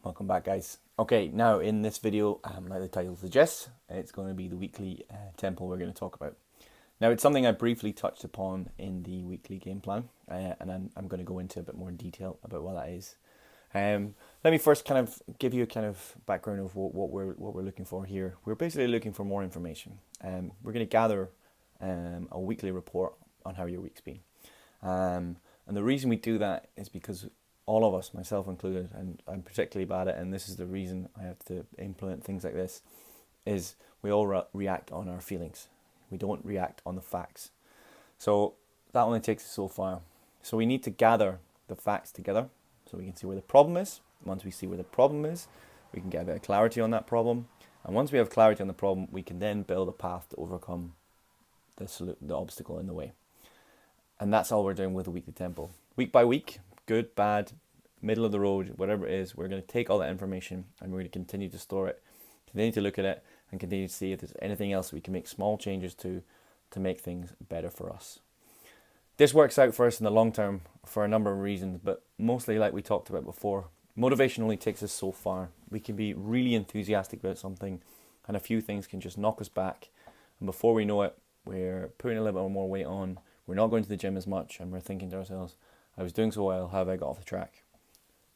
Welcome back, guys. Okay, now in this video, like the title suggests, it's going to be the weekly tempo we're going to talk about. Now, it's something I briefly touched upon in the weekly game plan, and I'm going to go into a bit more detail about what that is. Let me first kind of give you a kind of background of what we're looking for here. We're basically looking for more information. We're going to gather a weekly report on how your week's been. And the reason we do that is because all of us, myself included, and I'm particularly bad at it, and this is the reason I have to implement things like this, is we all react on our feelings. We don't react on the facts. So that only takes us so far. So we need to gather the facts together so we can see where the problem is. Once we see where the problem is, we can get a bit of clarity on that problem. And once we have clarity on the problem, we can then build a path to overcome the obstacle in the way. And that's all we're doing with the weekly tempo. Week by week, good, bad, middle of the road, whatever it is, we're going to take all that information and we're going to continue to store it, continue to look at it, and continue to see if there's anything else we can make small changes to make things better for us. This works out for us in the long term for a number of reasons, but mostly like we talked about before, motivation only takes us so far. We can be really enthusiastic about something and a few things can just knock us back, and before we know it, we're putting a little bit more weight on, we're not going to the gym as much, and we're thinking to ourselves, I was doing so well, how have I got off the track?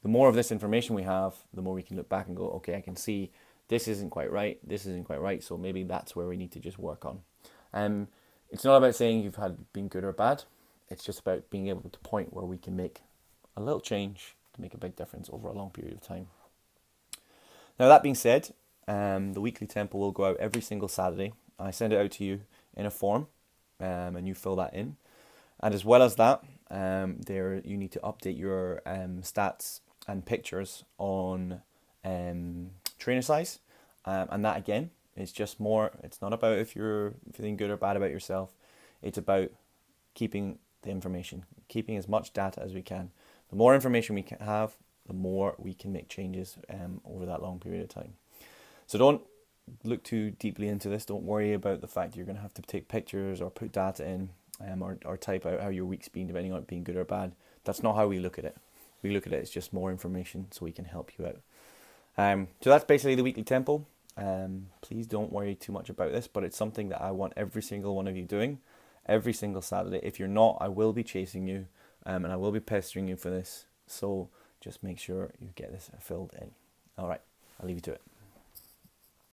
The more of this information we have, the more we can look back and go, okay, I can see this isn't quite right, so maybe that's where we need to just work on. It's not about saying you've been good or bad, it's just about being able to point where we can make a little change to make a big difference over a long period of time. Now that being said, the weekly tempo will go out every single Saturday. I send it out to you in a form, and you fill that in. And as well as that, there you need to update your stats and pictures on trainer size, and that again is just more. It's not about if you're feeling good or bad about yourself. It's about keeping the information, keeping as much data as we can. The more information we can have, the more we can make changes over that long period of time. So don't look too deeply into this. Don't worry about the fact you're going to have to take pictures or put data in. Or type out how your week's been, depending on it being good or bad. That's not how we look at it. We look at it as just more information so we can help you out. So that's basically the weekly tempo. Please don't worry too much about this, but it's something that I want every single one of you doing every single Saturday. If you're not, I will be chasing you and I will be pestering you for this. So just make sure you get this filled in. All right, I'll leave you to it.